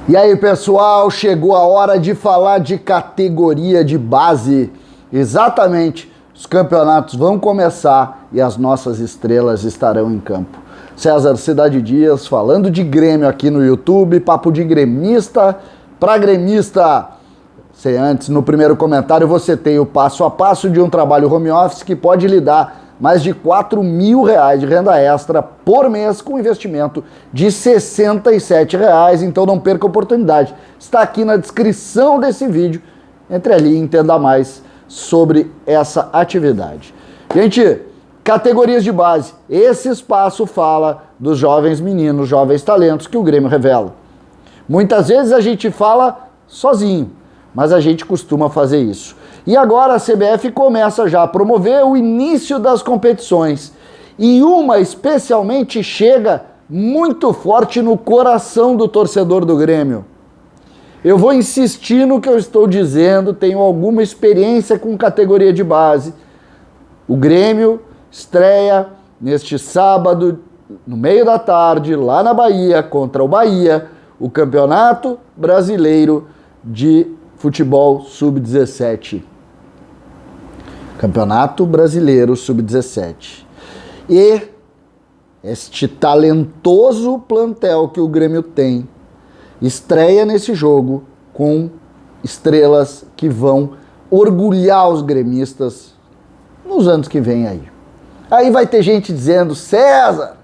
E aí, pessoal, chegou a hora de falar de categoria de base. Exatamente, os campeonatos vão começar e as nossas estrelas estarão em campo. César Cidade Dias falando de Grêmio aqui no YouTube, papo de gremista para gremista. Antes, no primeiro comentário, você tem o passo a passo de um trabalho home office que pode lhe dar mais de R$4.000 de renda extra por mês com investimento de R$67. Então não perca a oportunidade. Está aqui na descrição desse vídeo. Entre ali e entenda mais sobre essa atividade. Gente, categorias de base. Esse espaço fala dos jovens meninos, jovens talentos que o Grêmio revela. Muitas vezes a gente fala sozinho, mas a gente costuma fazer isso. E agora a CBF começa já a promover o início das competições. E uma especialmente chega muito forte no coração do torcedor do Grêmio. Eu vou insistir no que eu estou dizendo, tenho alguma experiência com categoria de base. O Grêmio estreia neste sábado, no meio da tarde, lá na Bahia, contra o Bahia, o Campeonato Brasileiro de Futebol Sub-17. Campeonato Brasileiro Sub-17. E este talentoso plantel que o Grêmio tem estreia nesse jogo com estrelas que vão orgulhar os gremistas nos anos que vem aí. Aí vai ter gente dizendo, César,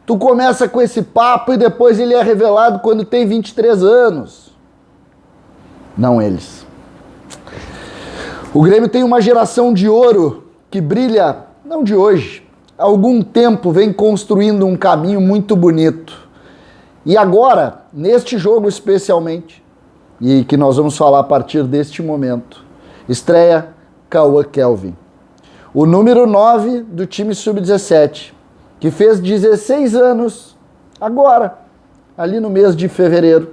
tu começa com esse papo e depois ele é revelado quando tem 23 anos. Não eles. O Grêmio tem uma geração de ouro que brilha, não de hoje, há algum tempo vem construindo um caminho muito bonito. E agora, neste jogo especialmente, e que nós vamos falar a partir deste momento, estreia Cauã Kelvin, o número 9 do time Sub-17, que fez 16 anos agora, ali no mês de fevereiro.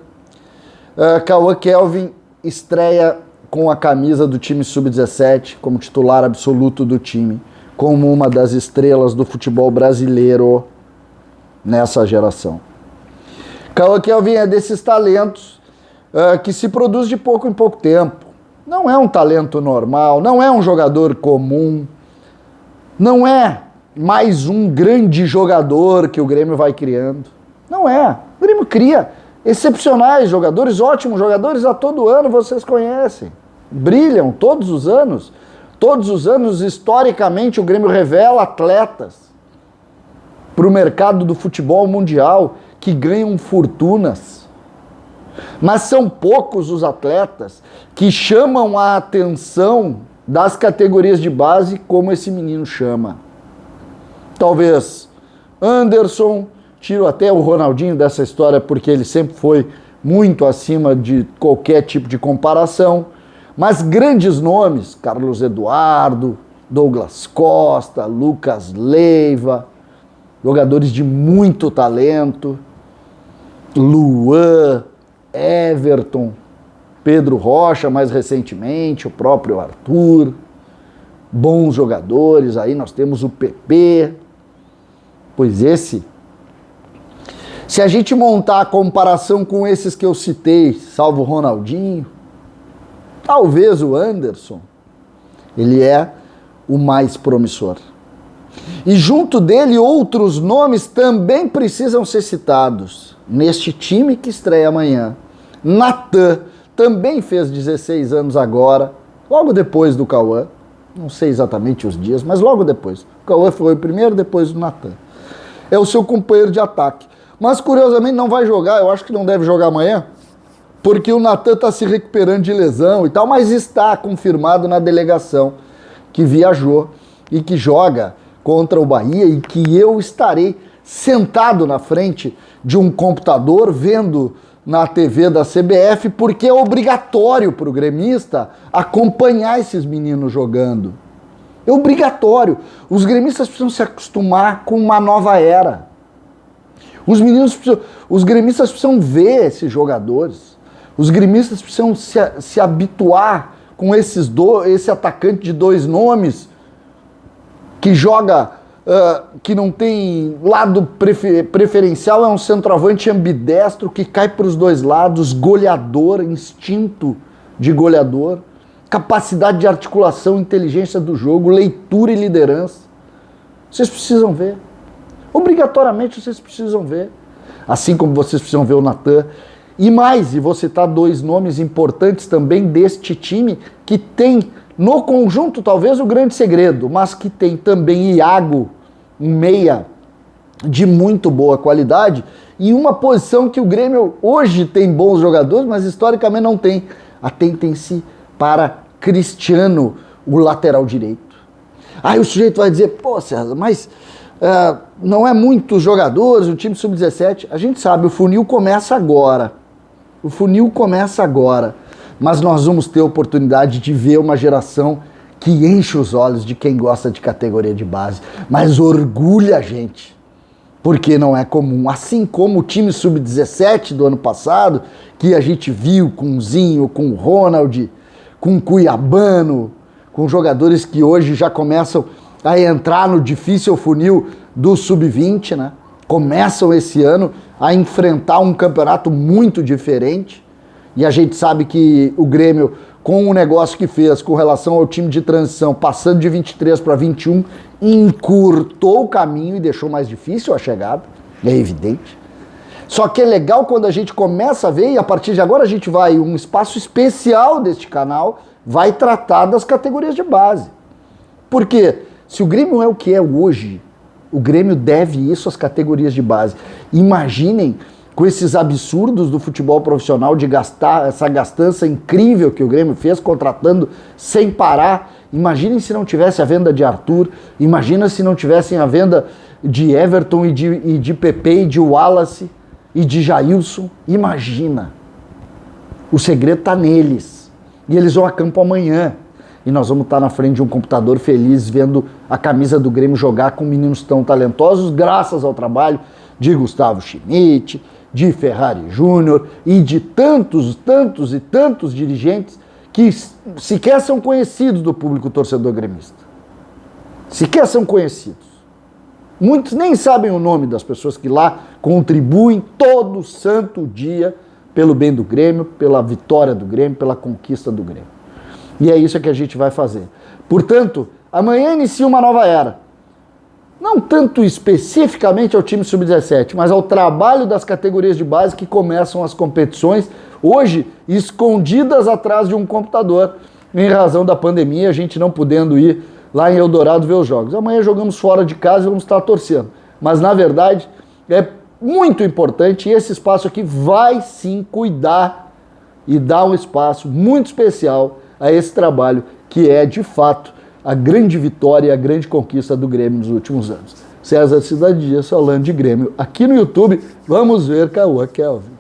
Cauã Kelvin estreia com a camisa do time Sub-17, como titular absoluto do time, como uma das estrelas do futebol brasileiro nessa geração. Cauã Kelvin é desses talentos que se produz de pouco em pouco tempo. Não é um talento normal, não é um jogador comum, não é mais um grande jogador que o Grêmio vai criando. Não é. O Grêmio cria excepcionais jogadores, ótimos jogadores a todo ano, vocês conhecem. Brilham todos os anos. Todos os anos, historicamente, o Grêmio revela atletas para o mercado do futebol mundial que ganham fortunas. Mas são poucos os atletas que chamam a atenção das categorias de base como esse menino chama. Talvez Anderson, tiro até o Ronaldinho dessa história porque ele sempre foi muito acima de qualquer tipo de comparação. Mas grandes nomes, Carlos Eduardo, Douglas Costa, Lucas Leiva, jogadores de muito talento, Luan, Everton, Pedro Rocha mais recentemente, o próprio Arthur, bons jogadores, aí nós temos o PP, pois se a gente montar a comparação com esses que eu citei, salvo o Ronaldinho, talvez o Anderson, ele é o mais promissor. E junto dele outros nomes também precisam ser citados neste time que estreia amanhã. Natan também fez 16 anos agora, logo depois do Cauã, não sei exatamente os dias, mas logo depois. O Cauã foi o primeiro, depois o Natan. É o seu companheiro de ataque. Mas curiosamente não vai jogar, eu acho que não deve jogar amanhã, porque o Natan está se recuperando de lesão e tal, mas está confirmado na delegação que viajou e que joga contra o Bahia e que eu estarei sentado na frente de um computador vendo na TV da CBF, porque é obrigatório para o gremista acompanhar esses meninos jogando. É obrigatório. Os gremistas precisam se acostumar com uma nova era. Os gremistas precisam ver esses jogadores. Os gremistas precisam se habituar com esse atacante de dois nomes que joga que não tem lado preferencial, é um centroavante ambidestro que cai para os dois lados, goleador, instinto de goleador, capacidade de articulação, inteligência do jogo, leitura e liderança. Vocês precisam ver. Obrigatoriamente vocês precisam ver. Assim como vocês precisam ver o Natan. E mais, e vou citar dois nomes importantes também deste time, que tem no conjunto talvez o grande segredo, mas que tem também Iago, um meia de muito boa qualidade, e uma posição que o Grêmio hoje tem bons jogadores, mas historicamente não tem. Atentem-se para Cristiano, o lateral direito. Aí o sujeito vai dizer, pô César, mas não é muitos jogadores, o time sub-17. A gente sabe, o funil começa agora. O funil começa agora. Mas nós vamos ter a oportunidade de ver uma geração que enche os olhos de quem gosta de categoria de base, mas orgulha a gente, porque não é comum. Assim como o time sub-17 do ano passado, que a gente viu com o Zinho, com o Ronald, com o Cuiabano, com jogadores que hoje já começam a entrar no difícil funil do sub-20, né? Começam esse ano a enfrentar um campeonato muito diferente. E a gente sabe que o Grêmio, com o negócio que fez com relação ao time de transição, passando de 23 para 21, encurtou o caminho e deixou mais difícil a chegada, é evidente. Só que é legal quando a gente começa a ver, e a partir de agora a gente vai, um espaço especial deste canal, vai tratar das categorias de base. Porque se o Grêmio é o que é hoje, o Grêmio deve isso às categorias de base. Imaginem com esses absurdos do futebol profissional de gastar essa gastança incrível que o Grêmio fez, contratando sem parar. Imaginem se não tivesse a venda de Arthur, imagina se não tivessem a venda de Everton e de Pepe e de Wallace e de Jailson. Imagina. O segredo está neles. E eles vão a campo amanhã. E nós vamos estar na frente de um computador feliz vendo a camisa do Grêmio jogar com meninos tão talentosos, graças ao trabalho de Gustavo Schmidt, de Ferrari Júnior e de tantos dirigentes que sequer são conhecidos do público torcedor gremista. Sequer são conhecidos. Muitos nem sabem o nome das pessoas que lá contribuem todo santo dia pelo bem do Grêmio, pela vitória do Grêmio, pela conquista do Grêmio. E é isso que a gente vai fazer. Portanto, amanhã inicia uma nova era. Não tanto especificamente ao time sub-17, mas ao trabalho das categorias de base que começam as competições, hoje escondidas atrás de um computador, em razão da pandemia, a gente não podendo ir lá em Eldorado ver os jogos. Amanhã jogamos fora de casa e vamos estar torcendo. Mas, na verdade, é muito importante e esse espaço aqui vai sim cuidar e dar um espaço muito especial a esse trabalho que é, de fato, a grande vitória e a grande conquista do Grêmio nos últimos anos. César Cidade Dias falando de Grêmio aqui no YouTube. Vamos ver Cauã Kelvin.